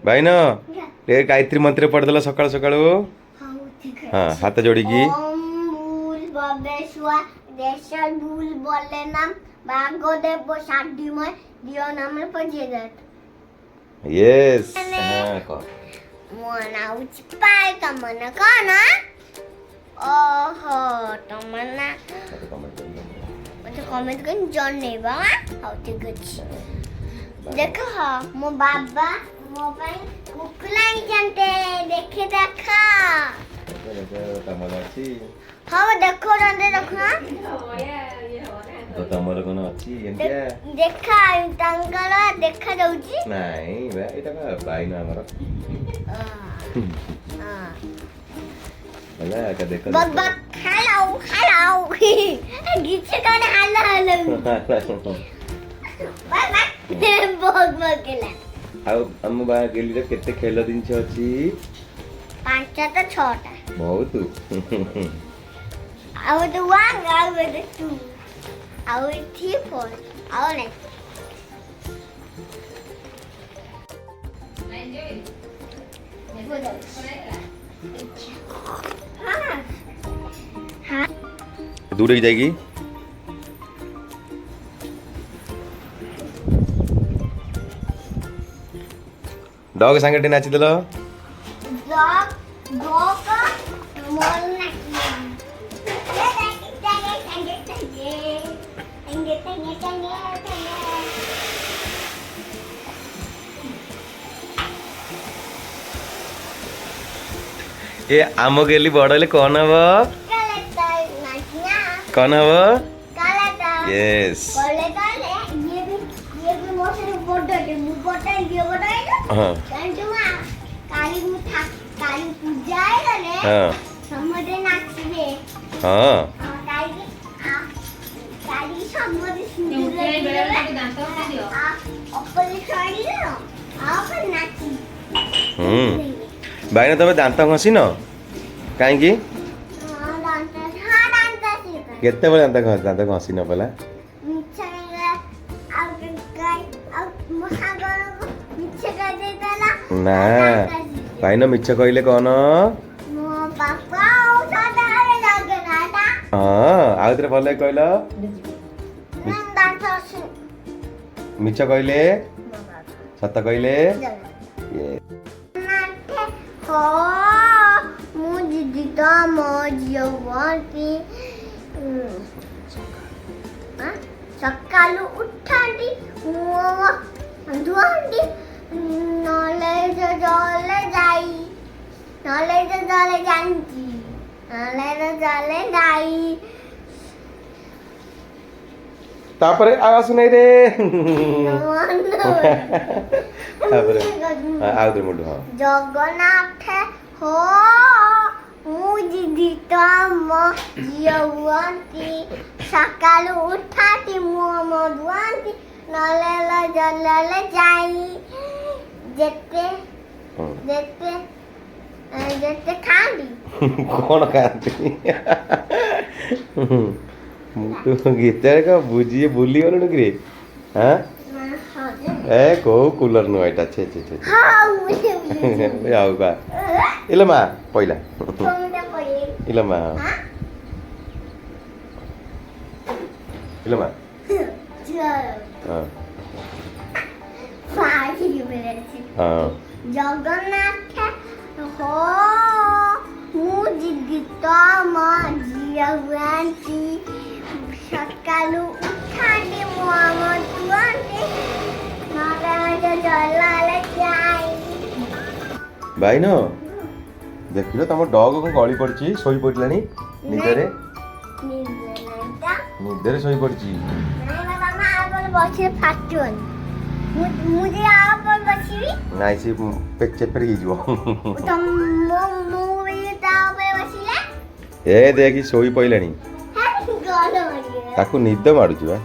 Vine ଟିକେ ଗାୟତ୍ରୀ ମନ୍ତ୍ର ପଢିଦେଲ ସକାଳୁ ସକାଳୁ। ହଁ ହାତ ଯୋଡ଼ିକି। यस ମୋ ନାଁ ହଉଛି ପାୟଲ। ତମ ନାଁ କଣ? ଓହୋ ତମ ନାଁ ମତେ କମେଣ୍ଟ କରି ଜଣେଇବା। ହଉ ଠିକ ଅଛି। ଦେଖ ମୋ ବାବା ମୋ ପାଇଁ କୁକୁର ଆଣିଛନ୍ତି। ଦେଖେ ଦେଖ। ହଁ ଦେଖ ଦେଖୁନ ତମର କଣ ଅଛି ଦେଖା ତାଙ୍କର ଦେଖା ଯାଉଛି। ନାଇଁ ଏଇଟା ବାଇନ ଆମର ହେଲା ଦେଖ ବାବା हेलो हेलो गीत गाने हेलो हेलो बाबा बहुत मकेला। ଆଉ ଆମ ଗେଲିରେ କେତେ ଖେଳ ଜିନିଷ ଅଛି? 5ଟା 6ଟା ବହୁତ। ଆଉ the 1 ଆଉ the 2 ଆଉ 3 4 ଆଉ ନାଇଁ दूर ही जाएगी। डॉग संगे टे नाची देलो। डॉग डॉग मोर नाची ये आम गेली बड़ हेले कौन हम कौन हम यस हाँ हाँ भाई तुम दांत घसी न कहीं केते बड़े दांत घसी न पला ना भाई न मिछ कहले कौन हाँ आउ थे भल कहल मिछ कहले सत कहले सकालू उठांडी धुआंडी नले जले जाई नले जले जानती नले जले जाई तापरे आवाज नहीं रे तापरे आउ दे मुंडू हां जगन्नाथ हो मु जिदी तम जियवंती सकालू उठाती मो दुआंती नले जले जाई जेते जेते जेते खांडी कौन खाती तू गीतर का बुझिए भूली गलु कि रे हां ए को कूलर नु एटा छे छे छे हां मुझे आउ बा इले मा पहिला इले मा इले मा हां हां जगन्नाथ हो मु जिगिता मा जियवंती सकालू उठांडी मोमो दुआंती नले जले जाई भाई न देखिलो तम डॉग को गली पड़ची सोई पड़लानी निदरे निदरे सोई पड़ची नहीं मामा आप बसी फाटुन मुझे आप बसी नाइ से चेपर ही जो तुम मो ये तावे बसीला ए देखी सोई पइलानी ताकू निद मारुछु बा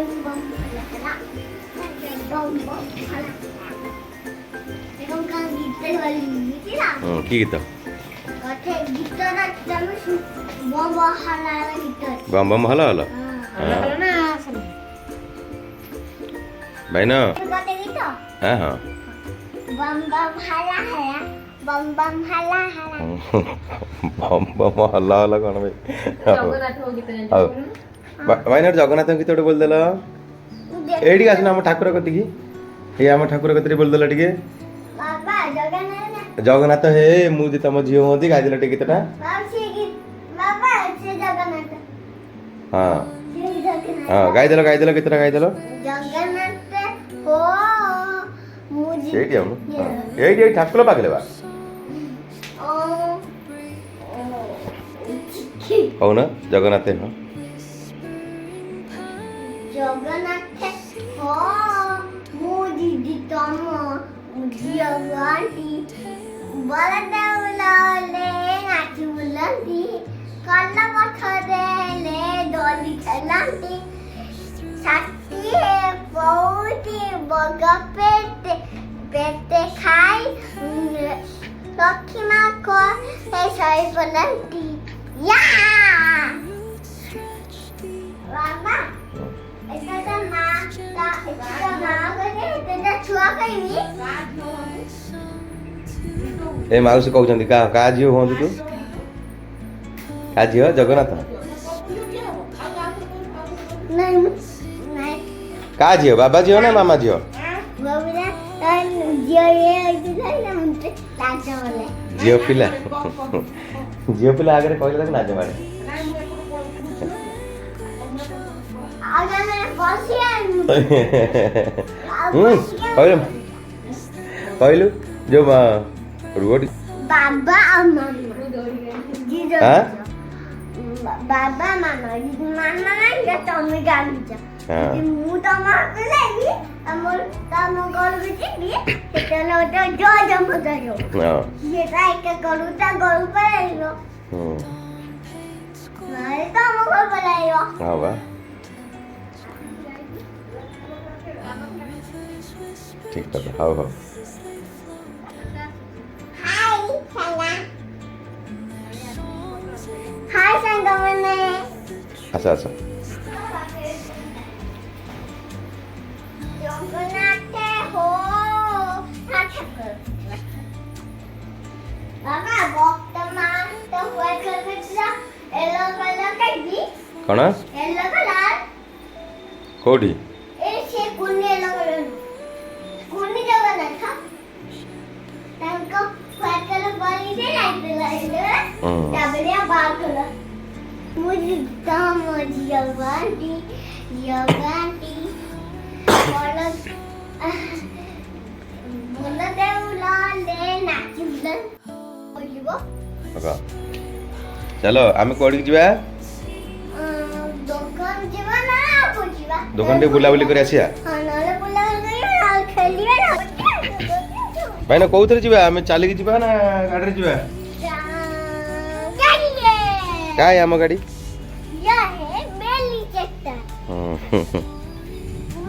बम हला बम बम हला देखो कहाँ गीत वाली थी ना কি গীত कथे गीतটা তুমি बम बम हला गीत बम बम हला हला হলো না আসলে भाई ना कथे गीत हाँ हाँ बम बम हला हला बम बम हला हला बम बम हल्ला हल्ला कौन भाई জগন্নাথ গীত ଆଉ ଭାଇନା ଜଗନ୍ନାଥ ଗୀତ ଗୋଟେ ବୋଲିଦେଲ ଏଇଠିକି ଆସୁନ ଆମ ଠାକୁର କତିକି ଏଇ ଆମ ଠାକୁର କତିରେ ବୋଲିଦେଲ ଟିକେ बाबा जगन्नाथ ଜଗନ୍ନାଥ ହେ ମୁଁ ଯେ ତମ ଝିଅ ହୁଅନ୍ତି ଗାଇଦେଲ ଟିକେ ଗୀତଟା बाबा से जगन्नाथ ହଁ से जगन्नाथ ହଁ ଗାଇଦେଲ ଗୀତଟା ଗାଇଦେଲ जगन्नाथ हो मुझे ଏଇଠି ଆଉ ଏଇଠି ଏଇ ଠାକୁର ପାଖରେ ବା ओ କହୁନ ଜଗନ୍ନାଥ ହଁ जगन्नाथ हो मुझे तम मुझे वांटी बलदेवले नाची बुलंदी कल्ला पथरे ले डोली चलांती शक्ति है बहुती बगा पेटे पेटे खाई लक्ष्मी माँ को ऐसा ही बुलंदी या बाबा এটা মা এটা মা করে এটা ছুয়া কইনি ଏ ମାଉସୀ କହୁଛନ୍ତି କାହା ଝିଅ ହୁଅନ୍ତୁ ତୁ କାହା ଝିଅ ଜଗନ୍ନାଥ ନାଇଁ ନାଇଁ କାହା ଝିଅ ବାବା ଝିଅ ନା ମାମା ଝିଅ ବାବୁରା ଜିଓ ଏ ଆଇଥିଲା ନା ମତେ ଲାଜ ବଲେ ଝିଅ ପିଲା ଝିଅ ପିଲା ଆଗରେ କହିଲେ ତାକୁ ନାଜ ମାଡ଼େ ଆଗେ ବସି ଆଇନି କହିଲୁ କହିଲୁ ଯୋଉ ରୁହ ବାବା ଆଉ ମାମା ଜିଜो ହାଁ? ବାବା ମାମା ମାମା ନା ତମେ ଜାଣିଛ ହଁ ମୁଁ ତମ ପିଲାବି ଆମର ତମ ଘରକୁ ଯିବି ସେତେବେଳେ ଗୋଟେ ଜଜ ମଜା ଯିବ ହଁ ସେଟା ଏକା କରୁ ତା ଘରୁ ପଳେଇବ ହୁଁ ନହେଲେ ତମ ଘର ପଳେଇବ ହଁ ବା ଠିକ କଥା ହଉ ହଉ ହାଇ ସାଙ୍ଗମାନେ ଆସ ଆସ ଜଗନ୍ନାଥ ହୋ ବାବା ବର୍ତ୍ତମାନ ତ ହୁଏ କରିଥିଲା ଏଲୋ କଲର କାଟି କ'ଣ ଏଲୋ କଲର କୋଉଠି ଏ ସେ କୁନି ଏଲୋ କଲର କୁନି ଜଗନ୍ନାଥ ତାଙ୍କ ଫାଟଲ ବଳିରେ ଲାଗିଥିଲା ତାପରେ ବାକଲ ମୁझे तम ଜଗନ୍ନାଥୀ ଜଗନ୍ନାଥୀ बोल देवला ले नाची बुलन बोलिबो ଚାଲ ଆମେ କୋଉଠିକି ଯିବା ଦୋକାନ ଯିବା ନା ବୁଝିବା ଦୋକାନ ଟିକେ ବୁଲାବୁଲି କରି ଆସିବା ହଁ ନହେଲେ ବୁଲାବୁଲି କରିବା ଆଉ ଖେଳିବା ନା ଭାଇନା କୋଉଥିରେ ଯିବା ଆମେ ଚାଲିକି ଯିବା ନା ଗାଡ଼ିରେ ଯିବା ଗାଡ଼ିରେ କାଇଁ ଆମ ଗାଡ଼ି यह है बेली चट्टा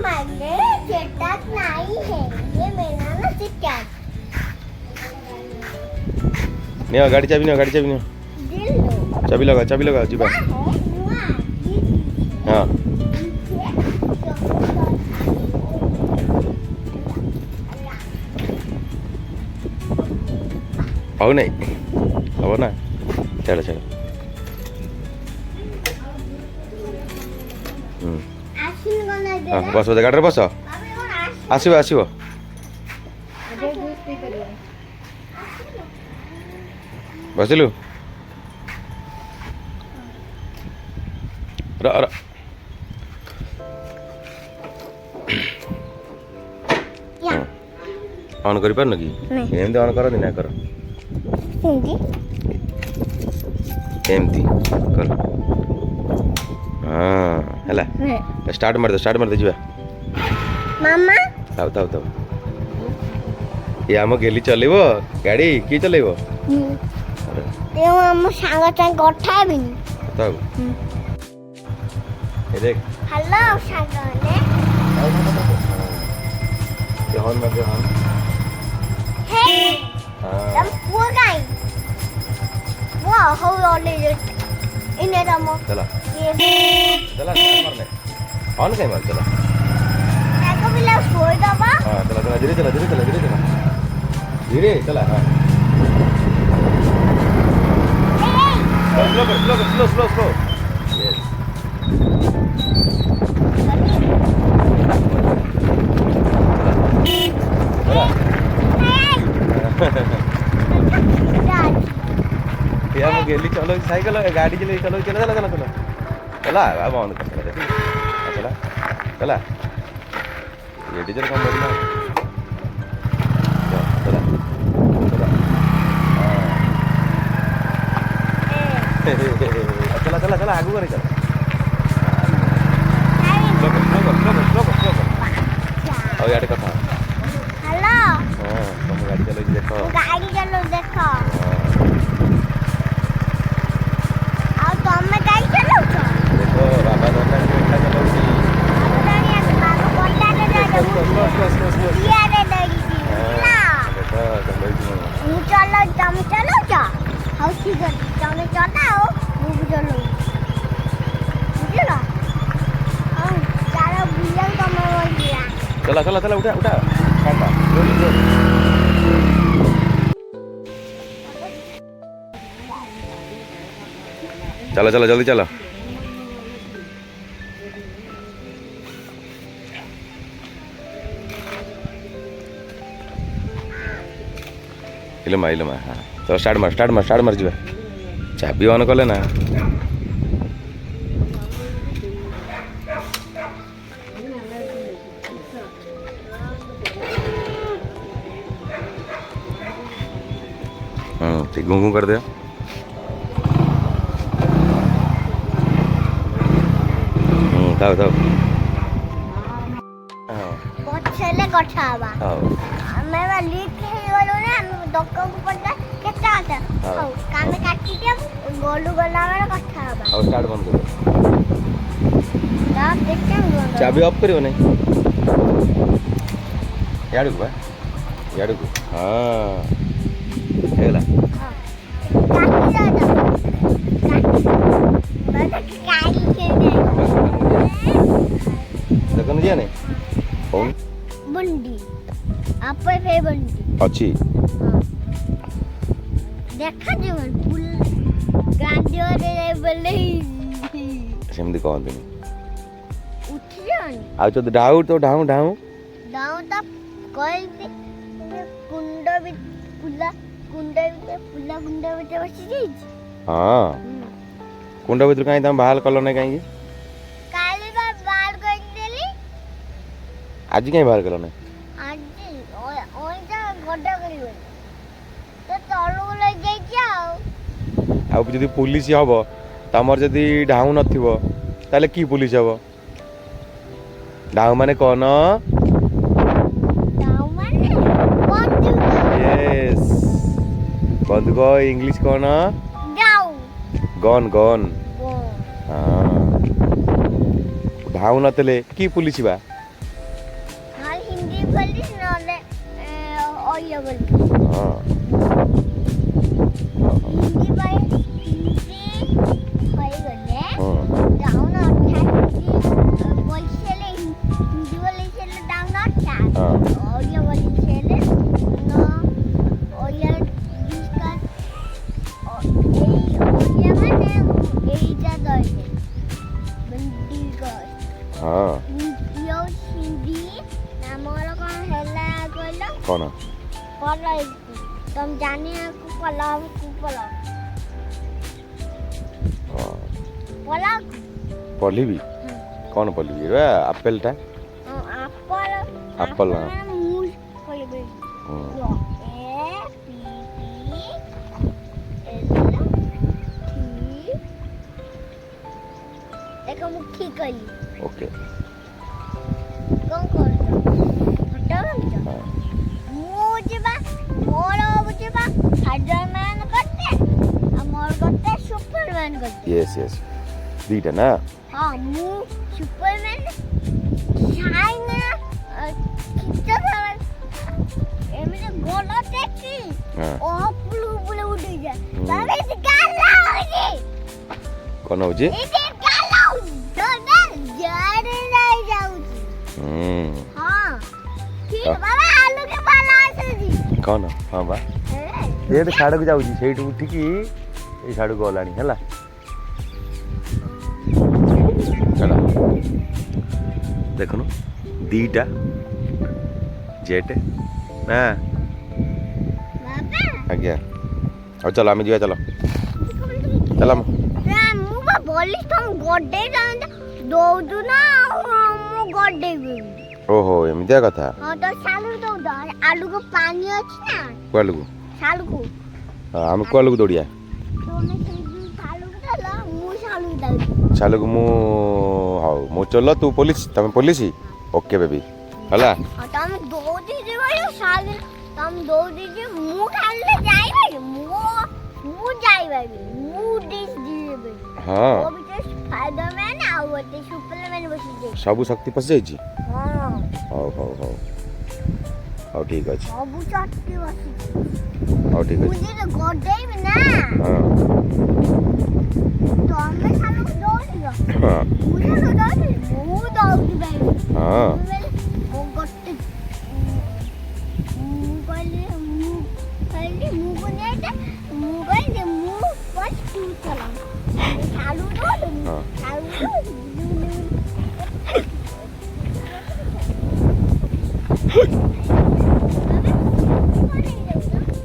मैंने चट्टाक नहीं है ये मेरा ना चट्टाक ନିଅ ଗାଡ଼ି ଚାବି ନିଅ दिल लो ଚାବି ଲଗାଅ ଯିବା क्या है वहाँ ହଁ ହଉ ନାଇଁ ହବ ନା ଚାଲ ଚାଲ आशीन गना दे ହଁ ବସ ବସ ଗାଡ଼ିରେ ବସ अबे और ଆସିବ ଆସିବ ବସିଲୁ ର ର या ଅନ୍ କରିପାରୁନ କି ନାଇଁ। ଏମିତି ଅନ୍ କରନ୍ତି ନା କର हिंदी ଏମିତି କର ହଁ ହେଲା ଷ୍ଟାର୍ଟ ମାରିଦେ ଯିବା मामा ଥାଉ ଇଏ ଆମ ଗେଲି ଚଲେଇବ ଗାଡ଼ି କିଏ ଚଲେଇବ तेव हम सांग कथा हेबिनी ଥାଉ ଏ ଦେଖ ହ୍ୟାଲୋ ସାଙ୍ଗମାନେ ये हॉर्न मार दे हॉर्न ହେ हाँ ତମ ପୁଅ କାଇଁ ପୁଅ ହଉ ଅନେଇ ଇନେ ତମ चला ଇଏ चला मारने हॉर्न कहीं मार चला ତାକୁ ପିଲା ଶୋଇଦବ हाँ चला चला धीरे चला धीरे चला धीरे चला धीरे चला हाँ slow slow slow slow slow yes या मैं गेली चलो साइकिल गाड़ी चले चलो चला चला चला चला चला अब बंद कर चला चला चला ये डीजल कम बोलना चला चला चला चला आगू करे चला ଆଉ ଇଆଡ଼େ କଥା ହ୍ୟାଲୋ ହଁ ତମ ଗାଡ଼ି ଚଲେଇକି ଦେଖ ଗାଡ଼ି ଚଲଉ ଦେଖ ଆଉ ତମେ ଗାଡ଼ି ଚଲଉଛ ଦେଖ ବାବା ଦୋକାନ ଏକା ଚଲାଉଛି ମୁଁ ଚଲଉ ତମେ ଚଲଉଛ ହଉ ଠିକ ଅଛି ତମେ ଚଲାଅ ମୁଁ ବି ଚଲଉଛି ବୁଝିଲ ହଉ ଚାଲ ବୁଲିବାକୁ ତମେ ଯିବା चला चला चला उठा उठा काटा जोर जोर चलो चलो जल्दी चलो इलमा हाँ तो स्टार्ट मार जा चाबी ऑन कले ना ठीक घूम कर दे थाओ थाओ ପଛରେ କଥା ହବା हाँ ଆମେ ବା ଲିକ୍ ହେଇଗଲୁ ନା ଆମେ ଦୋକାନକୁ ପଡ଼ିଲା କେତେ କଥା ହଉ କାମେ କାଟିଦିଅ ଗଲୁ ଗଲା ବେଳେ କଥା ହବା और स्टार्ट बंद कर କେତେ चाबी ऑफ करियो नहीं याडू बा याडू हाँ हेला देखन दिया नहीं कौन बंडी आपे फे बंडी अच्छी देखा जीवन फुल गांडियो रे बोले सेमदी कहते नहीं उठी जानी आ तो डाउ तो ढाऊ ढाऊ दाऊ तब कोई भी कुंड भी पुला कुंड भी बसी जाई हाँ कुंड भीतर कहीं तुम बाहर कल नहीं कहीं काली बा बाल कर देली आज कहीं बाहर कल नहीं आज ओई जा गड्ढा करियो तो तळु ले जाई जाओ आ जदि पुलिस हम तमर जदि ढाऊ नथिबो ताले की पुलिस हम ढाऊ माने कौन दाऊ माने बंदूक यस बंदूक इंग्लिश कौन दाऊ गन गन वो हाँ ढाऊ नतले की पुलिस बा हाल हिंदी पुलिस नले ओया बोल हाँ हिंदी भाई हिंदी होई गले हाँ दाऊ ना अच्छा बोलछेले हिंदी बोलछेले दाऊ ना अच्छा हाँ ओया बोलछेले नो ओया जिसका ओया माने एजा दइले बंदी गस हाँ यो हिंदी नामर कौन हेला कहलो कौन पला तुम जाने को पला हाँ पला पढ़ी भी कौन पढ़ी भी आपेल टा एप्पल हाँ। मूल कोई भी हाँ। यो A P P L T देखो मुखी कली ओके कौन कर फटा बन हाँ मुझे बा मोर मुझे बा स्पाइडरमैन करते और मोर करते सुपरमैन करते यस यस ଦିଟା ନା ହଁ ମୁଁ ସୁପରମ୍ୟାନ ସାଇନା କିଚା ଏମିତି ଗୋଲ ଟେକି ହଁ ଓ ପୁଲୁ ପୁଲୁ ଉଡି ଯା ତାରେ ଗାଲା ହଉଛି କ'ଣ ହଉଛି ଏତେ ଗାଲା ଦୋନେ ଜାଡେ ନାଇ ଯାଉଛି ହଁ ଠିକ ବାବା ଆଲୁ के बाला ଆସୁଛି କ'ଣ ହଁ ବା ଏ ସାଡ଼କୁ ଯାଉଛି ସେଇଠୁ ଉଠିକି ଏଇ ସାଡ଼କୁ ଗଲାଣି ହେଲା ହେଲା ଦେଖୁନୁ ଦିଟା ଜେଟ୍ ନା ବାବା ଆଜ୍ଞା ହଉ ଚାଲ ଆମେ ଯିବା ଚାଲ ଚାଲ ନା ମୁଁ ବା ବୋଲି ତମ ଗଡେଇ ଯାଆନ୍ତା ଦଉଛୁ ନା ମୁଁ ଗଡେଇବି ଓହୋ ଏମିତିଆ କଥା ହଁ ତ ସାଲୁ ଦଉଦ ଆଲୁକୁ ପାଣି ଅଛି ନା କୁଆଡ଼କୁ ସାଲୁକୁ ଆମେ କୁଆଡ଼କୁ ଦୌଡ଼ିଆ ତମେ ସେଇ ସାଲୁକୁ ଦେଲ ମୁଁ ସାଲୁକୁ ଦେବି ସାଲକୁ ମୁଁ ହଉ ମୁଁ ଚଲ ତୁ ପୋଲିସ ତମେ ପୋଲିସ ଓକେ ବେବି ହେଲା ତମେ ଦୌଡ଼ି ଯିବ ସାଲୁ ତମେ ଦୌଡ଼ି ଯିବ ମୁଁ ଖାଲି ଯାଇପାରିବି ମୁଁ ଯାଇପାରିବି ମୁଁ ଡିସ୍ ଯିବି ହଁ ମୋ ଭିତରେ ସ୍ପାଇଡରମ୍ୟାନ ଆଉ ଗୋଟେ ସୁପରମ୍ୟାନ ବସିଛି ସବୁ ଶକ୍ତି ପଶିଯାଇଛି ହଁ ହଉ ହଉ ହଉ ହଉ ଠିକ୍ ଅଛି ସବୁ ଚଟକି ବସିଛି ହଉ ଠିକ୍ ମୁଁ ଅଛି ଯଦି ଗଡେଇବି ନା ହଁ ତମେ ସାଲୁକୁ ଦୌଡ଼ିବ ହଁ ମୁଁ ଦୌଡ଼ି ପାରିବି ହଁ ମୁଁ ଗୋଟେ ମୁଁ କହିଲି ମୁଁ ବସ୍ ତୁ ଚଲା ସାଲୁ ଦୌଡ଼ି ହଁ ସାଲୁ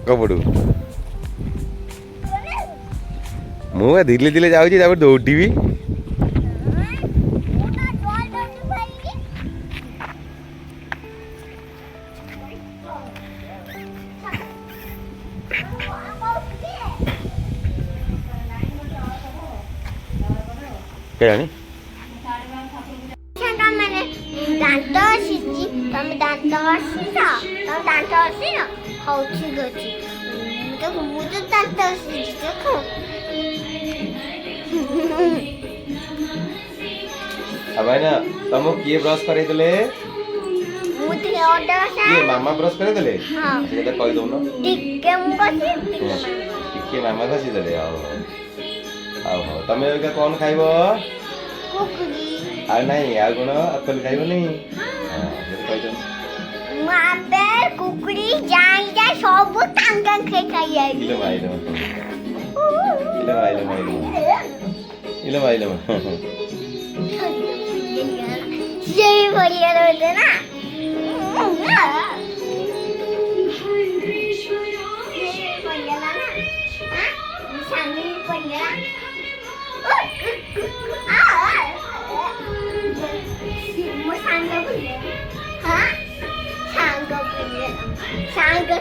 କପଡ଼ୁ ମୁଁ ଧୀରେ ଧୀରେ ଯାଉଛି ତାପରେ ଦୌଡ଼ିବି କେଜାଣି ଦାନ୍ତ ଆସିଛି ତମେ ଦାନ୍ତ ଆସିଛ ତମେ ଦାନ୍ତ ଆସିନ ହଉ ଠିକ ଅଛି ଦେଖ ମୁଁ ତ ଦାନ୍ତ ଆସିଛି ଦେଖ ଭାଇନା ତମକୁ କିଏ ବ୍ରଶ କରେଇଦେଲେ ମୁଁ ଟିକେ ଅର୍ଡର କିଏ ମାମା ବ୍ରଶ କରେଇଦେଲେ ହଁ ସେଇଟା କହିଦଉନ ଟିକେ ମୁଁ ବସି ଟିକେ ମାମା ଘଷିଦେଲେ ହଉ ହଉ ହଉ ତମେ ଏଇଟା କ'ଣ ଖାଇବ କୁକୁରି ଆଉ ନାଇଁ ଆଉ କ'ଣ ଆପେଲ ଖାଇବନି ହଁ ସେଇଟା କହିଦଉନ ମୁଁ ଆପେଲ କୁକୁରି ଯାଇ ସବୁ କାଙ୍ଗ ଖାଇଯାଇ ଇଲୋ ମା ସେଇ ଭଳିଆ ରହିଲେ ନା ସାଙ୍ଗ